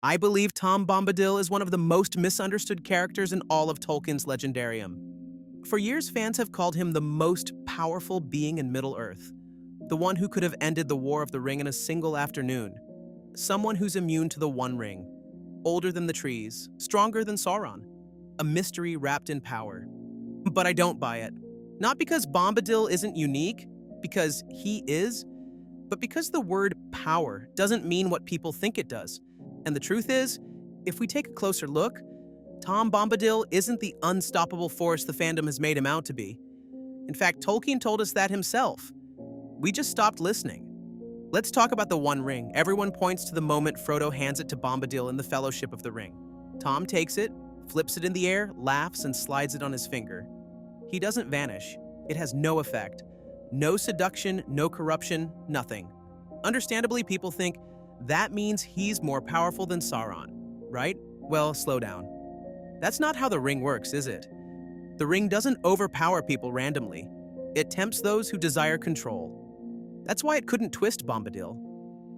I believe Tom Bombadil is one of the most misunderstood characters in all of Tolkien's legendarium. For years, fans have called him the most powerful being in Middle-earth, the one who could have ended the War of the Ring in a single afternoon, someone who's immune to the One Ring, older than the trees, stronger than Sauron, a mystery wrapped in power. But I don't buy it. Not because Bombadil isn't unique, because he is, but because the word power doesn't mean what people think it does. And the truth is, if we take a closer look, Tom Bombadil isn't the unstoppable force the fandom has made him out to be. In fact, Tolkien told us that himself. We just stopped listening. Let's talk about the One Ring. Everyone points to the moment Frodo hands it to Bombadil in the Fellowship of the Ring. Tom takes it, flips it in the air, laughs, and slides it on his finger. He doesn't vanish. It has no effect. No seduction, no corruption, nothing. Understandably, people think that means he's more powerful than Sauron, right? Well, slow down. That's not how the ring works, is it? The ring doesn't overpower people randomly. It tempts those who desire control. That's why it couldn't twist Bombadil.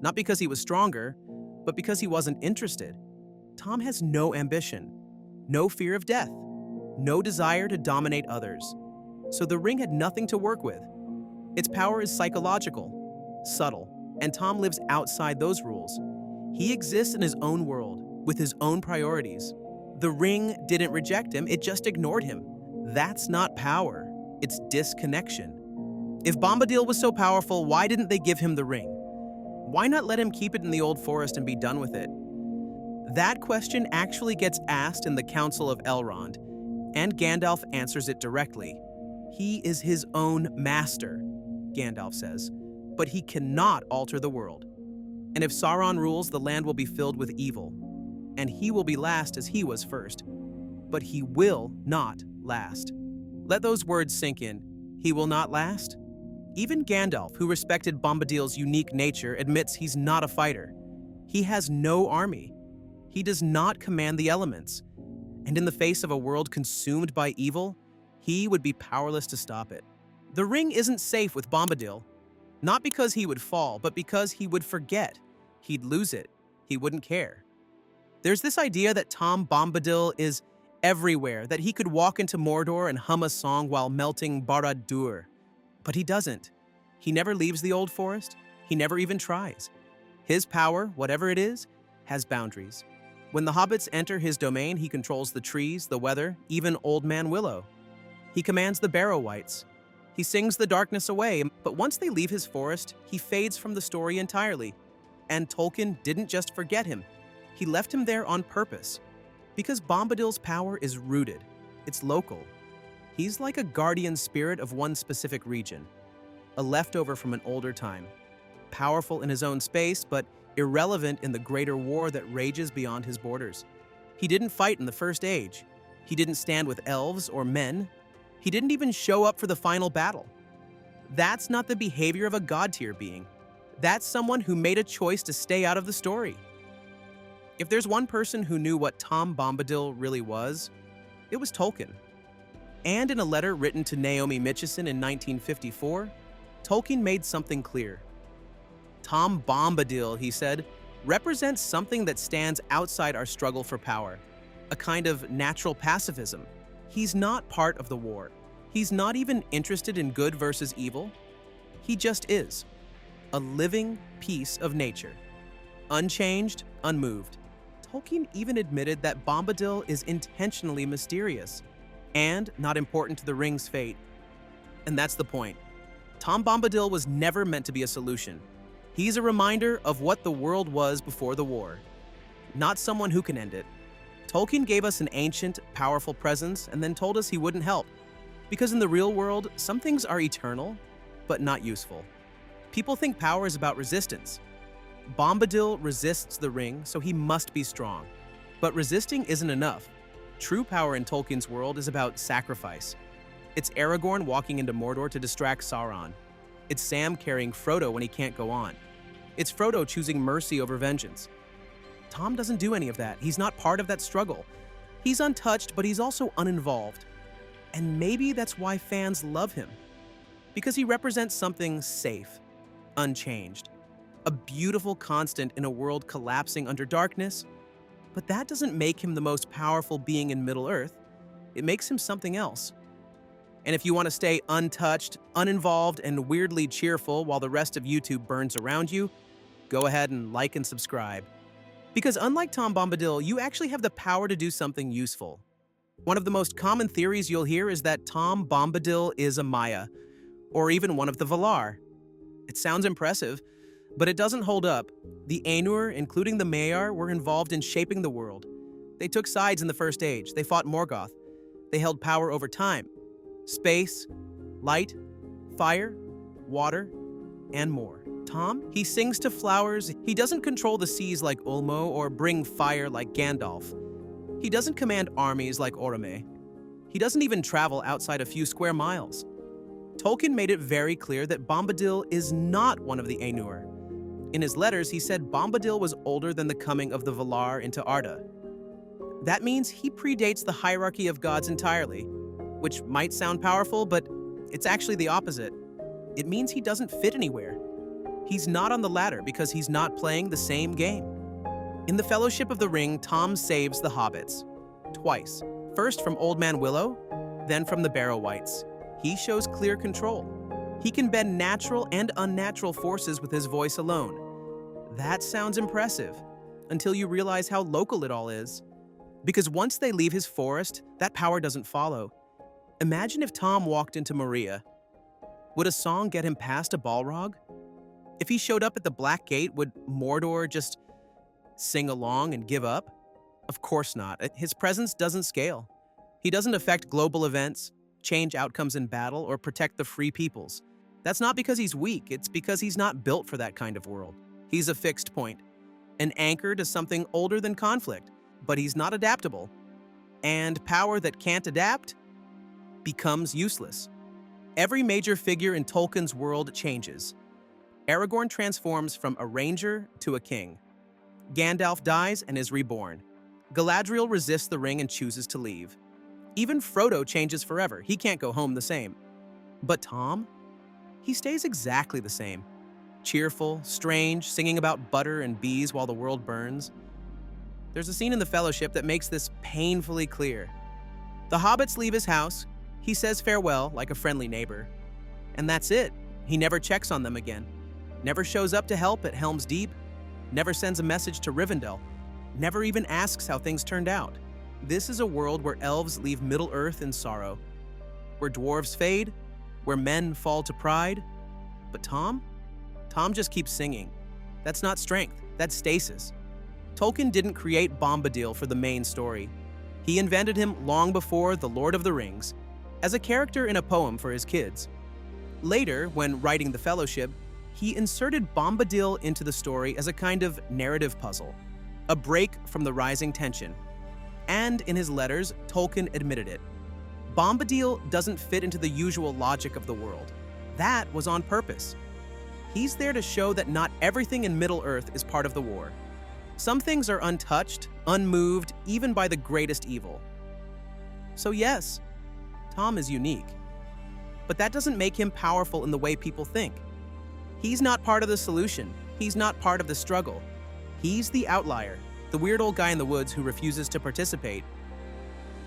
Not because he was stronger, but because he wasn't interested. Tom has no ambition, no fear of death, no desire to dominate others. So the ring had nothing to work with. Its power is psychological, subtle, and Tom lives outside those rules. He exists in his own world, with his own priorities. The ring didn't reject him, it just ignored him. That's not power, it's disconnection. If Bombadil was so powerful, why didn't they give him the ring? Why not let him keep it in the old forest and be done with it? That question actually gets asked in the Council of Elrond, and Gandalf answers it directly. He is his own master, Gandalf says, but he cannot alter the world. And if Sauron rules, the land will be filled with evil, and he will be last as he was first. But he will not last. Let those words sink in. He will not last? Even Gandalf, who respected Bombadil's unique nature, admits he's not a fighter. He has no army. He does not command the elements. And in the face of a world consumed by evil, he would be powerless to stop it. The ring isn't safe with Bombadil, not because he would fall, but because he would forget. He'd lose it. He wouldn't care. There's this idea that Tom Bombadil is everywhere, that he could walk into Mordor and hum a song while melting Barad-dûr. But he doesn't. He never leaves the old forest. He never even tries. His power, whatever it is, has boundaries. When the hobbits enter his domain, he controls the trees, the weather, even Old Man Willow. He commands the Barrow-wights. He sings the darkness away, but once they leave his forest, he fades from the story entirely. And Tolkien didn't just forget him. He left him there on purpose. Because Bombadil's power is rooted. It's local. He's like a guardian spirit of one specific region, a leftover from an older time, powerful in his own space, but irrelevant in the greater war that rages beyond his borders. He didn't fight in the First Age. He didn't stand with elves or men. He didn't even show up for the final battle. That's not the behavior of a god-tier being. That's someone who made a choice to stay out of the story. If there's one person who knew what Tom Bombadil really was, it was Tolkien. And in a letter written to Naomi Mitchison in 1954, Tolkien made something clear. Tom Bombadil, he said, represents something that stands outside our struggle for power, a kind of natural pacifism. He's not part of the war. He's not even interested in good versus evil. He just is. A living piece of nature. Unchanged, unmoved. Tolkien even admitted that Bombadil is intentionally mysterious and not important to the ring's fate. And that's the point. Tom Bombadil was never meant to be a solution. He's a reminder of what the world was before the war, not someone who can end it. Tolkien gave us an ancient, powerful presence and then told us he wouldn't help. Because in the real world, some things are eternal, but not useful. People think power is about resistance. Bombadil resists the ring, so he must be strong. But resisting isn't enough. True power in Tolkien's world is about sacrifice. It's Aragorn walking into Mordor to distract Sauron. It's Sam carrying Frodo when he can't go on. It's Frodo choosing mercy over vengeance. Tom doesn't do any of that. He's not part of that struggle. He's untouched, but he's also uninvolved. And maybe that's why fans love him. Because he represents something safe, unchanged. A beautiful constant in a world collapsing under darkness, But that doesn't make him the most powerful being in Middle-earth. It makes him something else. And if you want to stay untouched, uninvolved, and weirdly cheerful while the rest of YouTube burns around you, go ahead and like and subscribe. Because unlike Tom Bombadil, you actually have the power to do something useful. One of the most common theories you'll hear is that Tom Bombadil is a Maya, or even one of the Valar. It sounds impressive, but it doesn't hold up. The Ainur, including the Maiar, were involved in shaping the world. They took sides in the First Age. They fought Morgoth. They held power over time, space, light, fire, water, and more. Tom, he sings to flowers. He doesn't control the seas like Ulmo or bring fire like Gandalf. He doesn't command armies like Orome. He doesn't even travel outside a few square miles. Tolkien made it very clear that Bombadil is not one of the Ainur. In his letters, he said Bombadil was older than the coming of the Valar into Arda. That means he predates the hierarchy of gods entirely, which might sound powerful, but it's actually the opposite. It means he doesn't fit anywhere. He's not on the ladder because he's not playing the same game. In the Fellowship of the Ring, Tom saves the hobbits. Twice. First from Old Man Willow, then from the Barrow Wights. He shows clear control. He can bend natural and unnatural forces with his voice alone. That sounds impressive, until you realize how local it all is. Because once they leave his forest, that power doesn't follow. Imagine if Tom walked into Moria. Would a song get him past a Balrog? If he showed up at the Black Gate, would Mordor just sing along and give up? Of course not. His presence doesn't scale. He doesn't affect global events, change outcomes in battle, or protect the free peoples. That's not because he's weak, it's because he's not built for that kind of world. He's a fixed point, an anchor to something older than conflict, but he's not adaptable. And power that can't adapt becomes useless. Every major figure in Tolkien's world changes. Aragorn transforms from a ranger to a king. Gandalf dies and is reborn. Galadriel resists the ring and chooses to leave. Even Frodo changes forever. He can't go home the same. But Tom? He stays exactly the same. Cheerful, strange, singing about butter and bees while the world burns. There's a scene in the Fellowship that makes this painfully clear. The hobbits leave his house. He says farewell like a friendly neighbor. And that's it. He never checks on them again. Never shows up to help at Helm's Deep. Never sends a message to Rivendell. Never even asks how things turned out. This is a world where elves leave Middle-earth in sorrow, where dwarves fade, where men fall to pride. But Tom? Tom just keeps singing. That's not strength, that's stasis. Tolkien didn't create Bombadil for the main story. He invented him long before The Lord of the Rings, as a character in a poem for his kids. Later, when writing The Fellowship, he inserted Bombadil into the story as a kind of narrative puzzle, a break from the rising tension. And in his letters, Tolkien admitted it. Bombadil doesn't fit into the usual logic of the world. That was on purpose. He's there to show that not everything in Middle-earth is part of the war. Some things are untouched, unmoved, even by the greatest evil. So yes, Tom is unique. But that doesn't make him powerful in the way people think. He's not part of the solution. He's not part of the struggle. He's the outlier, the weird old guy in the woods who refuses to participate.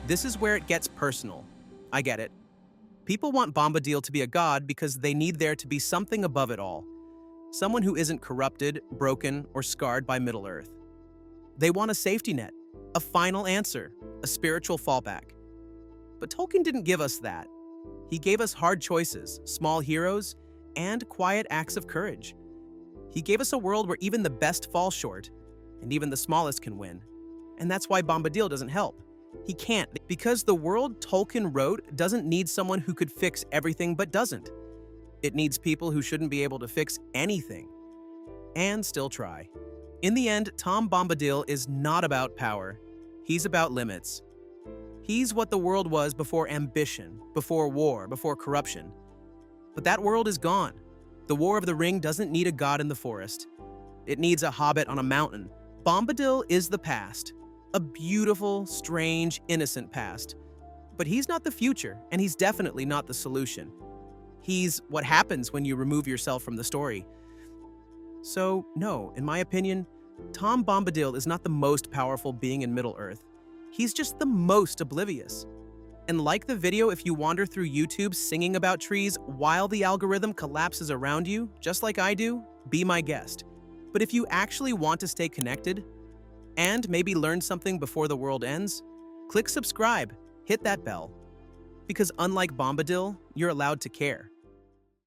This is where it gets personal. I get it. People want Bombadil to be a god because they need there to be something above it all. Someone who isn't corrupted, broken, or scarred by Middle-earth. They want a safety net, a final answer, a spiritual fallback. But Tolkien didn't give us that. He gave us hard choices, small heroes, and quiet acts of courage. He gave us a world where even the best fall short, and even the smallest can win. And that's why Bombadil doesn't help. He can't, because the world Tolkien wrote doesn't need someone who could fix everything but doesn't. It needs people who shouldn't be able to fix anything, and still try. In the end, Tom Bombadil is not about power. He's about limits. He's what the world was before ambition, before war, before corruption. But that world is gone. The War of the Ring doesn't need a god in the forest. It needs a hobbit on a mountain. Bombadil is the past. A beautiful, strange, innocent past. But he's not the future, and he's definitely not the solution. He's what happens when you remove yourself from the story. So, no, in my opinion, Tom Bombadil is not the most powerful being in Middle-earth. He's just the most oblivious. And like the video if you wander through YouTube singing about trees while the algorithm collapses around you, just like I do, be my guest. But if you actually want to stay connected, and maybe learn something before the world ends, click subscribe, hit that bell. Because unlike Bombadil, you're allowed to care.